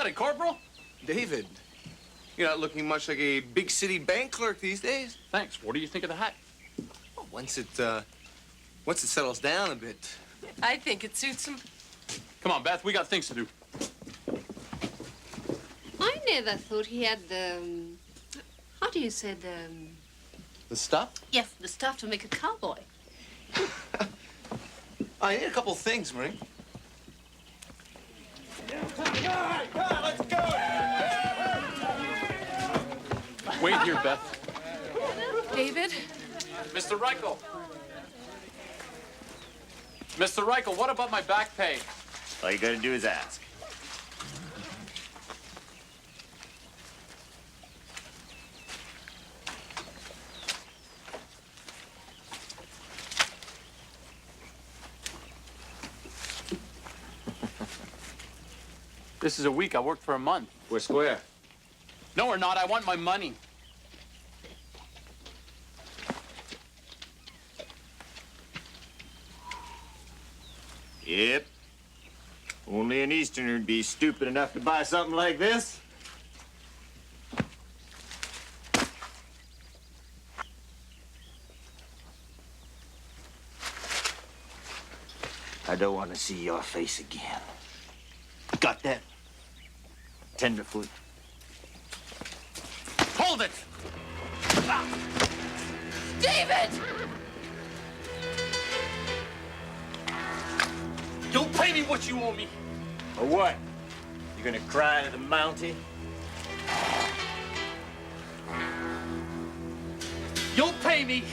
Howdy, Corporal. David, you're not looking much like a big city bank clerk these days. Thanks. What do you think of the hat? Well, once it settles down a bit. I think it suits him. Come on, Beth. We got things to do. I never thought he had the... how do you say the... The stuff? Yes, the stuff to make a cowboy. I need a couple things, Marie. Let's go! Wait here, Beth. David? Mr. Reichel. Mr. Reichel, what about my back pay? All you gotta do is ask. This is a week. I worked for a month. We're square. No, we're not. I want my money. Yep. Only an Easterner'd be stupid enough to buy something like this. I don't want to see your face again. Got that? Tenderfoot. Hold it! David! You'll pay me what you owe me. Or what? You gonna cry to the Mountie? You'll pay me.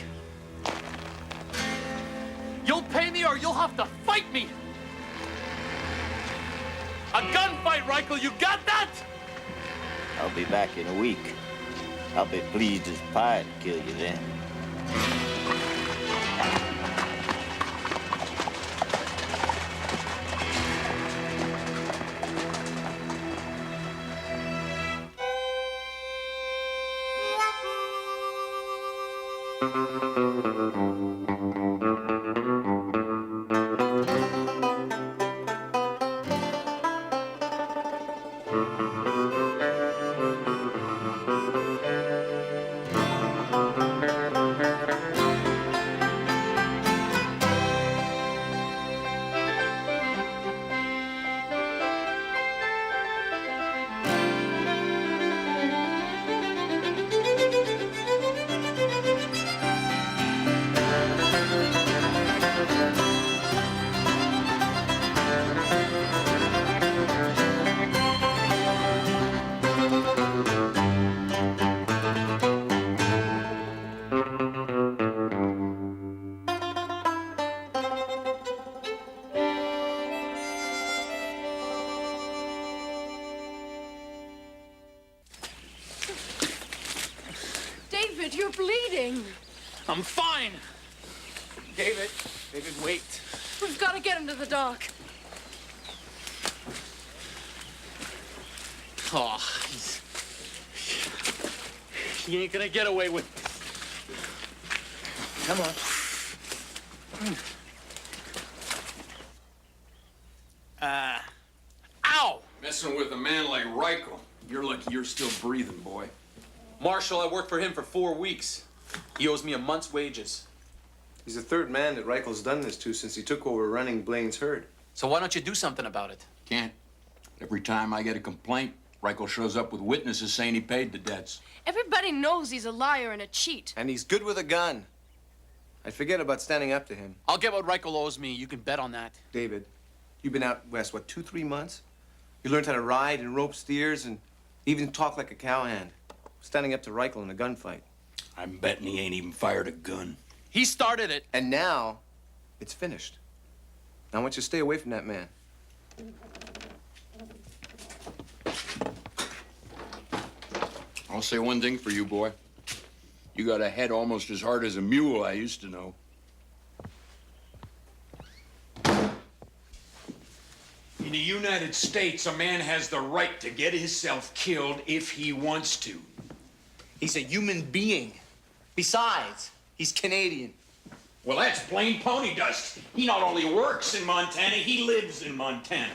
You'll pay me or you'll have to fight me. A gunfight, Reichel, you got that? I'll be back in a week. I'll be pleased as pie to kill you then. David, you're bleeding. I'm fine. David, wait. We've got to get him to the dock. Oh, he ain't gonna get away with it. Come on. Ow! Messing with a man like Reichel. You're lucky you're still breathing, boy. Marshal, I worked for him for 4 weeks. He owes me a month's wages. He's the third man that Reichel's done this to since he took over running Blaine's herd. So why don't you do something about it? Can't. Every time I get a complaint, Reichel shows up with witnesses saying he paid the debts. Everybody knows he's a liar and a cheat. And he's good with a gun. I'd forget about standing up to him. I'll get what Reichel owes me. You can bet on that. David, you've been out west, what, 2-3 months? You learned how to ride and rope steers and even talk like a cowhand. Standing up to Reichel in a gunfight. I'm betting he ain't even fired a gun. He started it. And now, it's finished. I want you to stay away from that man. I'll say one thing for you, boy. You got a head almost as hard as a mule I used to know. In the United States, a man has the right to get himself killed if he wants to. He's a human being. Besides, he's Canadian. Well, that's plain pony dust. He not only works in Montana, he lives in Montana.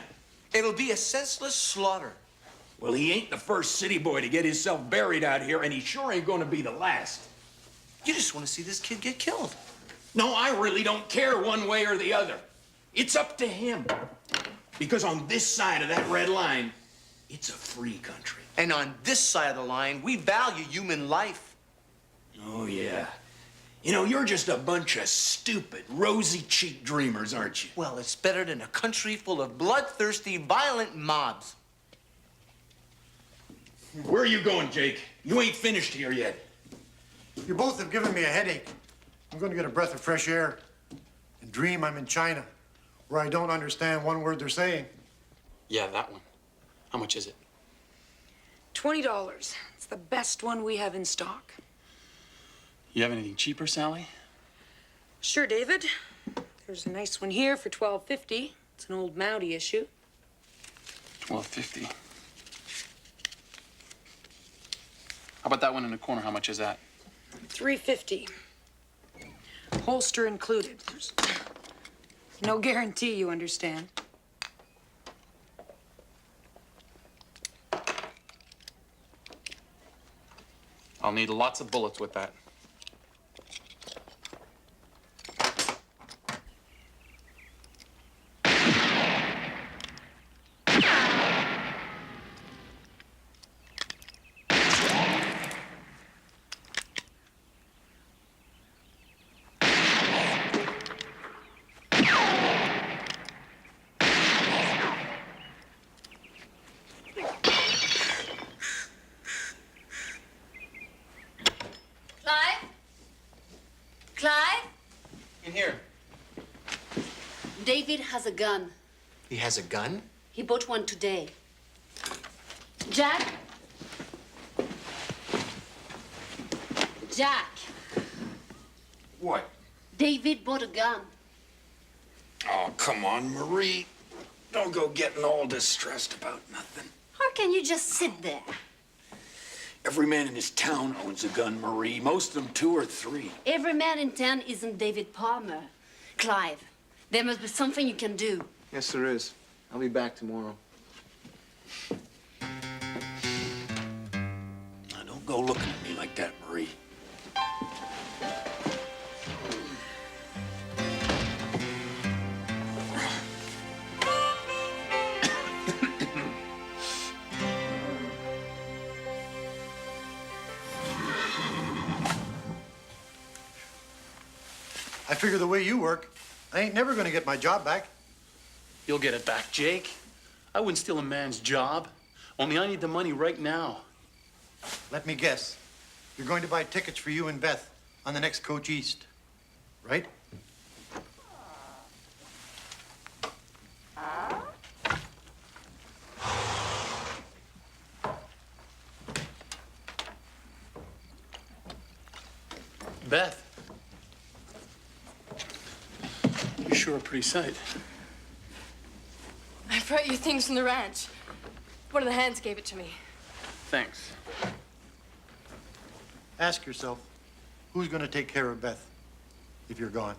It'll be a senseless slaughter. Well, he ain't the first city boy to get himself buried out here, and he sure ain't gonna be the last. You just want to see this kid get killed. No, I really don't care one way or the other. It's up to him. Because on this side of that red line, it's a free country. And on this side of the line, we value human life. Oh, yeah. You know, you're just a bunch of stupid, rosy-cheeked dreamers, aren't you? Well, it's better than a country full of bloodthirsty, violent mobs. Where are you going, Jake? You ain't finished here yet. You both have given me a headache. I'm going to get a breath of fresh air and dream I'm in China, where I don't understand one word they're saying. Yeah, that one. How much is it? $20. It's the best one we have in stock. You have anything cheaper, Sally? Sure, David. There's a nice one here for $12.50. It's an old Mountie issue. $12.50. How about that one in the corner? How much is that? $3.50. Holster included. There's no guarantee, you understand. I'll need lots of bullets with that. In here. David has a gun. He has a gun? He bought one today. Jack? Jack, What? David bought a gun. Oh, come on, Marie. Don't go getting all distressed about nothing. How can you just sit there? Every man in this town owns a gun, Marie. Most of them 2 or 3. Every man in town isn't David Palmer. Clive, there must be something you can do. Yes, there is. I'll be back tomorrow. Now, don't go looking at me like that, Marie. I figure the way you work, I ain't never going to get my job back. You'll get it back, Jake. I wouldn't steal a man's job. Only I need the money right now. Let me guess. You're going to buy tickets for you and Beth on the next coach east, right? Beth. You're sure a pretty sight. I brought you things from the ranch. One of the hands gave it to me. Thanks. Ask yourself, who's going to take care of Beth if you're gone?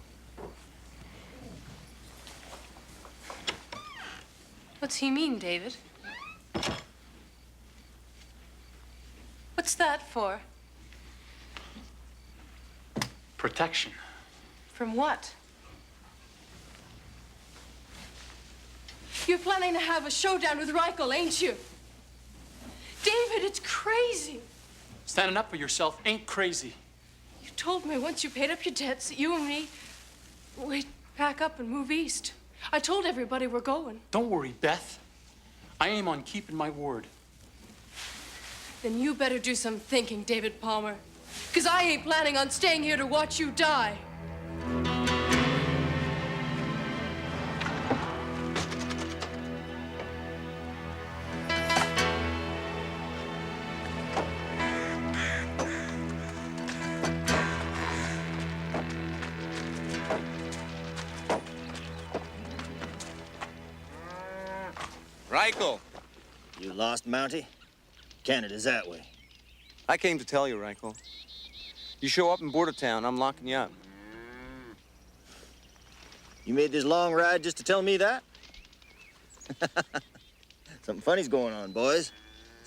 What's he mean, David? What's that for? Protection. From what? You're planning to have a showdown with Reichel, ain't you? David, it's crazy. Standing up for yourself ain't crazy. You told me once you paid up your debts that you and me, we'd pack up and move east. I told everybody we're going. Don't worry, Beth. I aim on keeping my word. Then you better do some thinking, David Palmer. Because I ain't planning on staying here to watch you die. Reichel, You lost, Mountie? Canada's that way. I came to tell you, Reichel. You show up in Border Town, I'm locking you up. You made this long ride just to tell me that? Something funny's going on, boys.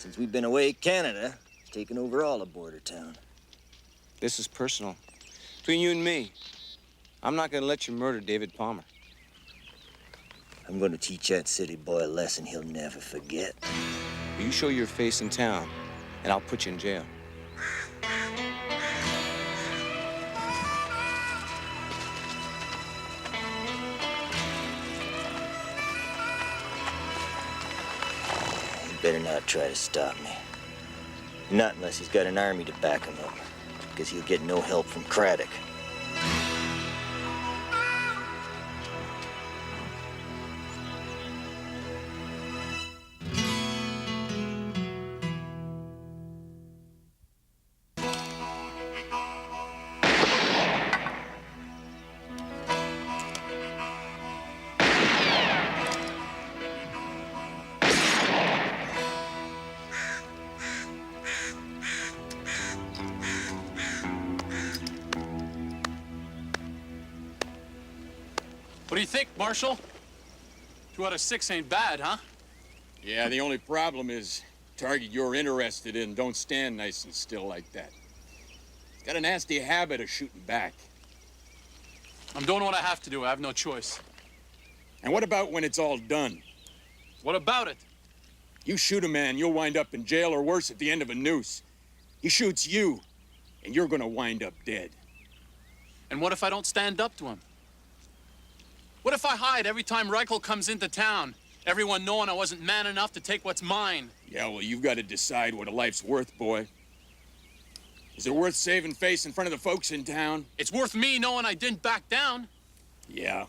Since we've been away, Canada has taken over all of border town. This is personal. Between you and me, I'm not gonna let you murder David Palmer. I'm gonna teach that city boy a lesson he'll never forget. You show your face in town, and I'll put you in jail. He better not try to stop me. Not unless he's got an army to back him up, because he'll get no help from Craddock. What do you think, Marshal? 2 out of 6 ain't bad, huh? Yeah, the only problem is target you're interested in don't stand nice and still like that. He's got a nasty habit of shooting back. I'm doing what I have to do. I have no choice. And what about when it's all done? What about it? You shoot a man, you'll wind up in jail or worse at the end of a noose. He shoots you, and you're gonna wind up dead. And what if I don't stand up to him? What if I hide every time Reichel comes into town? Everyone knowing I wasn't man enough to take what's mine. Yeah, well, you've got to decide what a life's worth, boy. Is it worth saving face in front of the folks in town? It's worth me knowing I didn't back down. Yeah.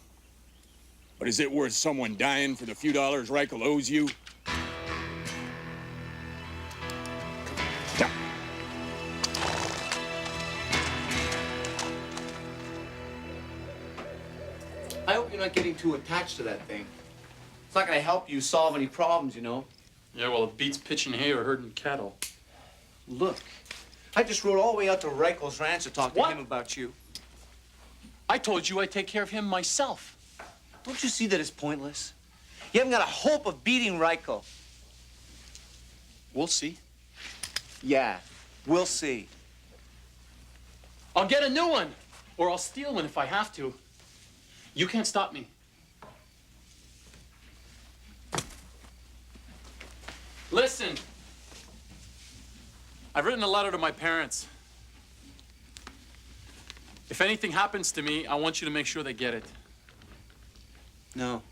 But is it worth someone dying for the few dollars Reichel owes you? I hope you're not getting too attached to that thing. It's not gonna help you solve any problems, you know. Yeah, well, it beats pitching hay or herding cattle. Look, I just rode all the way out to Reichel's ranch to talk to What? him about you. I told you I'd take care of him myself. Don't you see that it's pointless? You haven't got a hope of beating Reichel. We'll see. Yeah, we'll see. I'll get a new one, or I'll steal one if I have to. You can't stop me. Listen. I've written a letter to my parents. If anything happens to me, I want you to make sure they get it. No.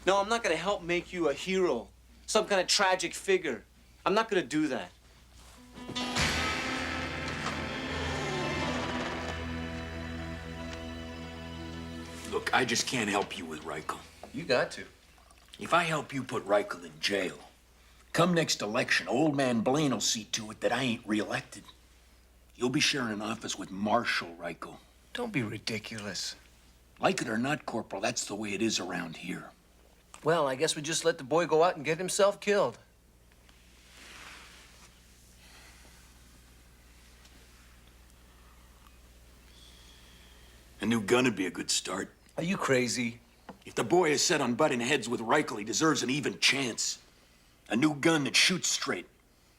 No, I'm not gonna help make you a hero, some kind of tragic figure. I'm not gonna do that. Look, I just can't help you with Reichel. You got to. If I help you put Reichel in jail, come next election, old man Blaine will see to it that I ain't reelected. You'll be sharing an office with Marshal Reichel. Don't be ridiculous. Like it or not, Corporal, that's the way it is around here. Well, I guess we just let the boy go out and get himself killed. A new gun would be a good start. Are you crazy? If the boy is set on butting heads with Reichel, he deserves an even chance. A new gun that shoots straight.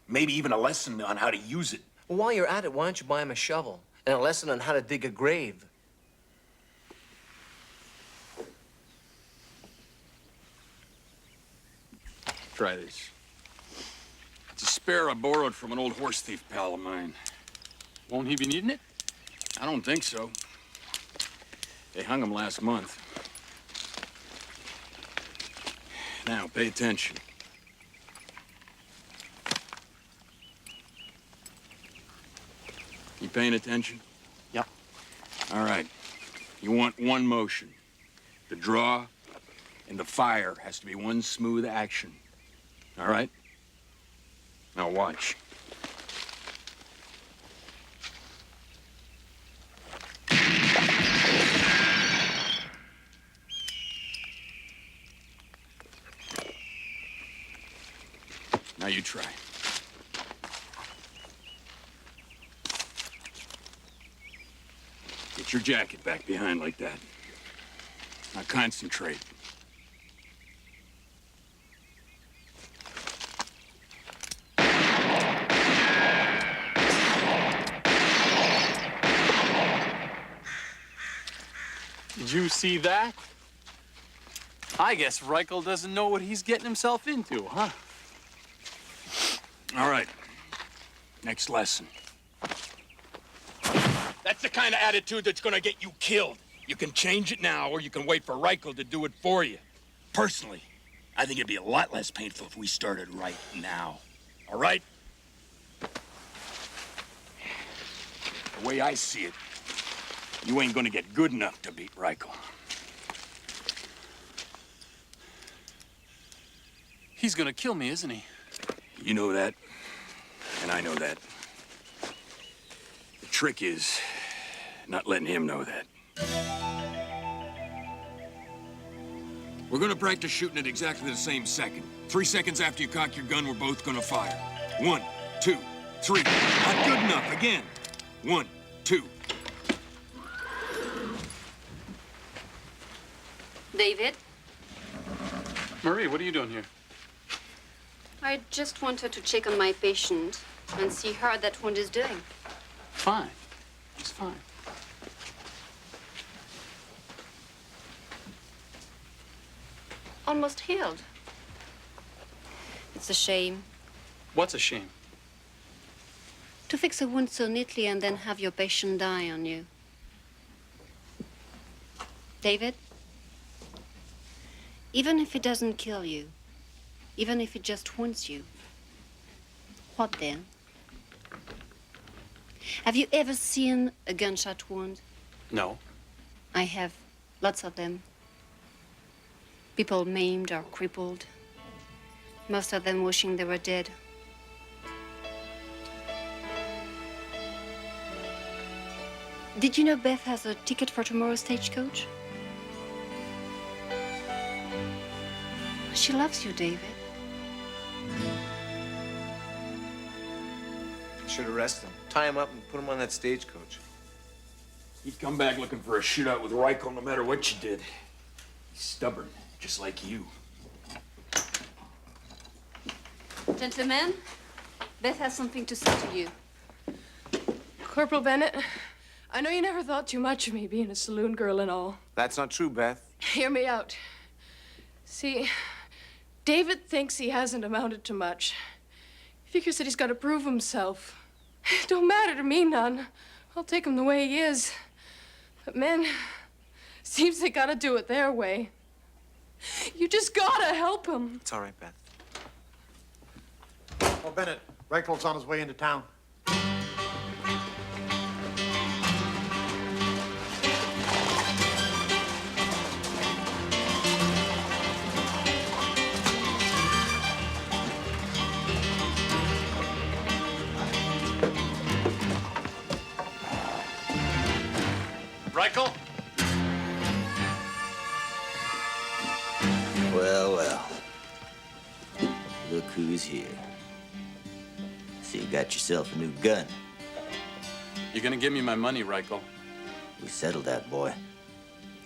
Maybe even a lesson on how to use it. Well, while you're at it, why don't you buy him a shovel and a lesson on how to dig a grave? Try this. It's a spare I borrowed from an old horse thief pal of mine. Won't he be needing it? I don't think so. They hung him last month. Now, pay attention. You paying attention? Yep. All right. You want one motion. The draw and the fire has to be one smooth action. All right? Now watch. Now you try. Get your jacket back behind like that. Now concentrate. Did you see that? I guess Reichel doesn't know what he's getting himself into, huh? All right. Next lesson. That's the kind of attitude that's gonna get you killed. You can change it now, or you can wait for Reichel to do it for you. Personally, I think it'd be a lot less painful if we started right now. All right? The way I see it, you ain't gonna get good enough to beat Reichel. He's gonna kill me, isn't he? You know that, and I know that. The trick is not letting him know that. We're gonna practice shooting at exactly the same second. 3 seconds after you cock your gun, we're both gonna fire. 1, 2, 3. Not good enough. Again. 1, 2. David? Marie, what are you doing here? I just wanted to check on my patient and see how that wound is doing. Fine. It's fine. Almost healed. It's a shame. What's a shame? To fix a wound so neatly and then have your patient die on you. David? Even if it doesn't kill you, even if it just wounds you, what then? Have you ever seen a gunshot wound? No. I have. Lots of them. People maimed or crippled. Most of them wishing they were dead. Did you know Beth has a ticket for tomorrow's stagecoach? She loves you, David. Should arrest him. Tie him up and put him on that stagecoach. He'd come back looking for a shootout with Reichel no matter what you did. He's stubborn, just like you. Gentlemen, Beth has something to say to you. Corporal Bennett, I know you never thought too much of me being a saloon girl and all. That's not true, Beth. Hear me out. See, David thinks he hasn't amounted to much. He figures that he's got to prove himself. It don't matter to me none. I'll take him the way he is. But men, seems they gotta do it their way. You just gotta help him. It's all right, Beth. Oh, Bennett, Reichel's on his way into town. Reichel? Well, well. Look who's here. So you got yourself a new gun. You're gonna give me my money, Reichel. We settled that, boy.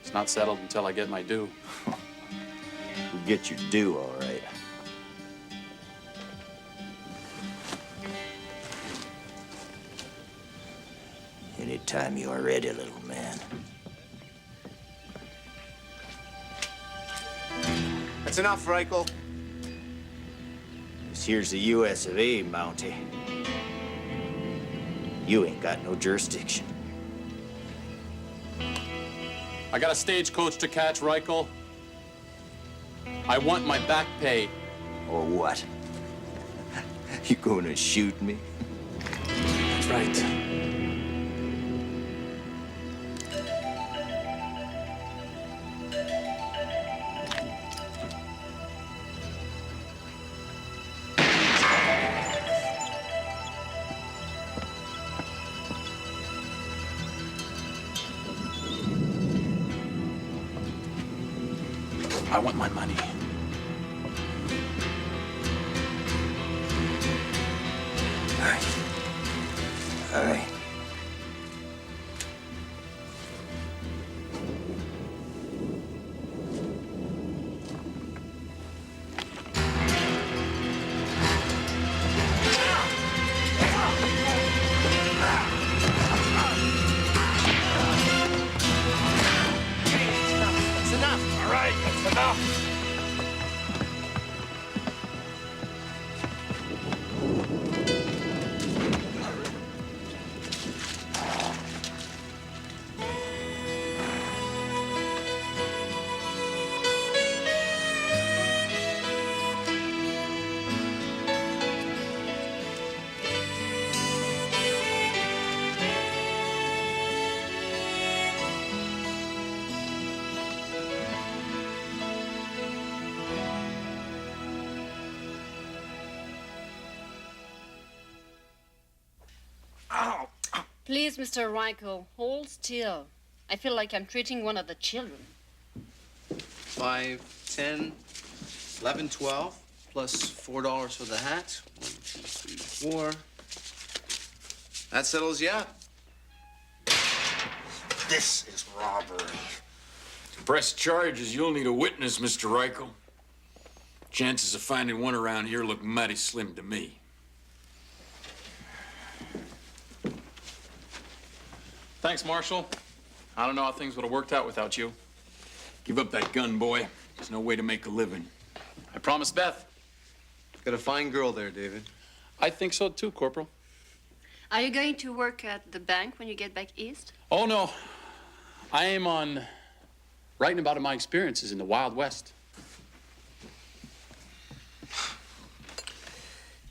It's not settled until I get my due. We'll get your due, all right. Anytime you are ready, little man. That's enough, Reichel. This here's the U.S. of A, Mountie. You ain't got no jurisdiction. I got a stagecoach to catch, Reichel. I want my back pay. Or what? You gonna shoot me? That's right. I want my money. All right. All right. Please, Mr. Reichel, hold still. I feel like I'm treating one of the children. 5, 10, 11, 12, plus $4 for the hat. 1, 2, 3, 4. That settles you out. This is robbery. To press charges, you'll need a witness, Mr. Reichel. Chances of finding one around here look mighty slim to me. Thanks, Marshal. I don't know how things would have worked out without you. Give up that gun, boy. There's no way to make a living. I promised Beth. Got a fine girl there, David. I think so too, Corporal. Are you going to work at the bank when you get back east? Oh, no. I aim on writing about my experiences in the Wild West.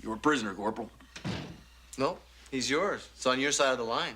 You're a prisoner, Corporal. No, he's yours. It's on your side of the line.